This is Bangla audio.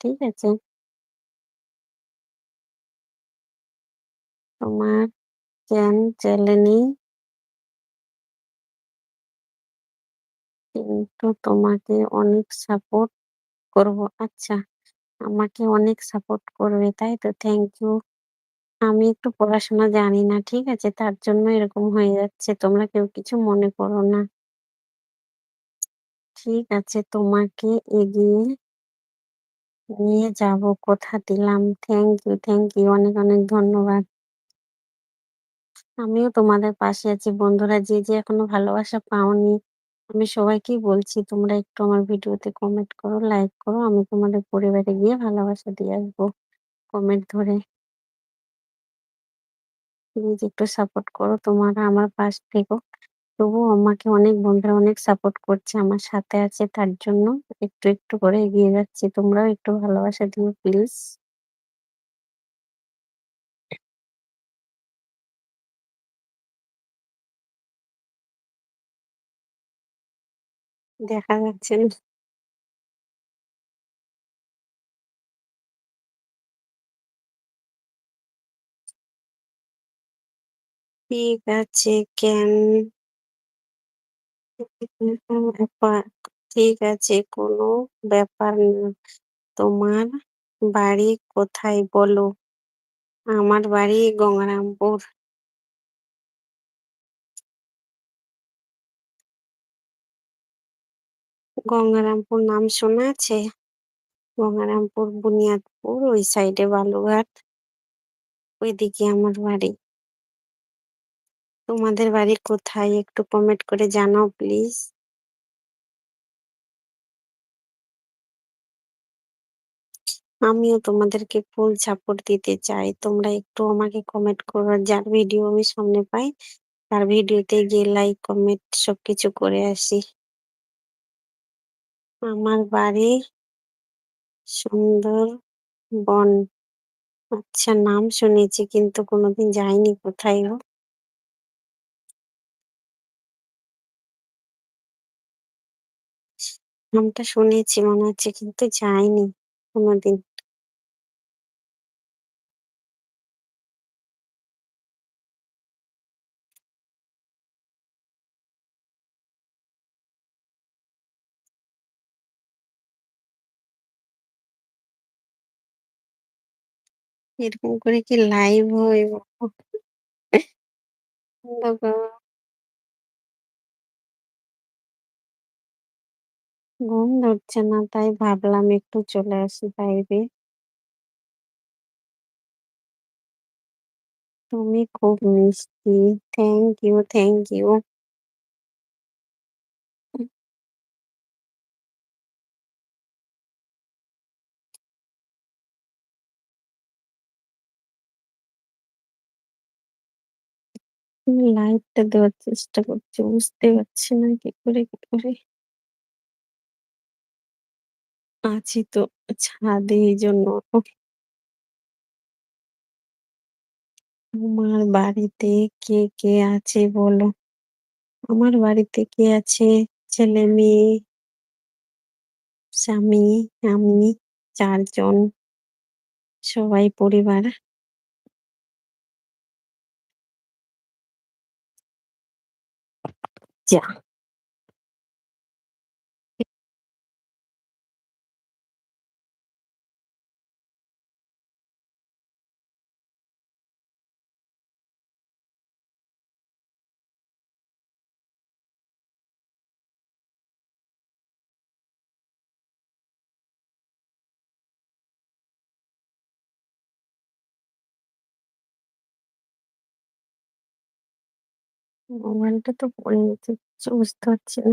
ঠিক আছে? তোমার জ্ঞান জ্বেলেনি, কিন্তু তোমাকে অনেক সাপোর্ট করব। আচ্ছা, আমাকে অনেক সাপোর্ট করবে, তাই তো? Thank you. আমি একটু পড়াশোনা জানি না, ঠিক আছে? তার জন্য এরকম হয়ে যাচ্ছে। তোমরা কেউ কিছু মনে করো না। ঠিক আছে, তোমাকে এগিয়ে নিয়ে যাব, কথা দিলাম। Thank you, thank you. অনেক, অনেক ধন্যবাদ। আমিও তোমাদের পাশে আছি বন্ধুরা। যে এখনো ভালোবাসা পাওনি, আমি সবাইকেই বলছি তোমরা একটু আমার ভিডিওতে কমেন্ট করো, লাইক করো। আমি তোমাদের পরিবারে গিয়ে ভালোবাসা দিয়ে আসবো কমেন্ট ধরে। প্লিজ একটু সাপোর্ট করো, তোমরা আমার পাশ থেকো। তবুও আমাকে অনেক বন্ধুরা অনেক সাপোর্ট করছে, আমার সাথে আছে, তার জন্য একটু একটু করে এগিয়ে যাচ্ছি। তোমরাও একটু ভালোবাসা দিও প্লিজ। দেখা যাচ্ছে না। ঠিক আছে, কেন? ঠিক আছে, কোনো ব্যাপার না। তোমার বাড়ি কোথায় বলো? আমার বাড়ি গঙ্গারামপুর। গঙ্গারামপুর নাম শোনা আছে? গঙ্গারামপুর, বুনিয়াদপুর, ওই সাইডে বালুঘাট, ওইদিকে আমার বাড়ি। তোমাদের বাড়ি কোথায় একটু কমেন্ট করে জানাও প্লিজ। আমিও তোমাদেরকে ফুল সাপোর্ট দিতে চাই। তোমরা একটু আমাকে কমেন্ট করো। যার ভিডিও আমি সামনে পাই তার ভিডিওতে গিয়ে লাইক কমেন্ট সবকিছু করে আসি। আমার বাড়ি সুন্দরবন। আচ্ছা, নাম শুনেছি কিন্তু কোনোদিন যাইনি। কোথায় গো? নামটা শুনেছি মনে হচ্ছে, কিন্তু যাইনি কোনোদিন। এরকম করে কি লাইভ হয়? বাবা, ঘুম ধরছে না, তাই ভাবলাম একটু চলে আসি বাইরে। তুমি খুব মিষ্টি। Thank you, thank you. আমি লাইটটা দেওয়ার চেষ্টা করছি, বুঝতে পারছি না কি করে। আছি তো ছাদে, এই জন্য। আমার বাড়িতে কে কে আছে বলো? আমার বাড়িতে কে আছে? ছেলে, মেয়ে, স্বামী, আমি, ৪ জন, সবাই পরিবার। যা, মোবাইলটা তো পড়ে গেছে, কিছু বুঝতে পারছি না।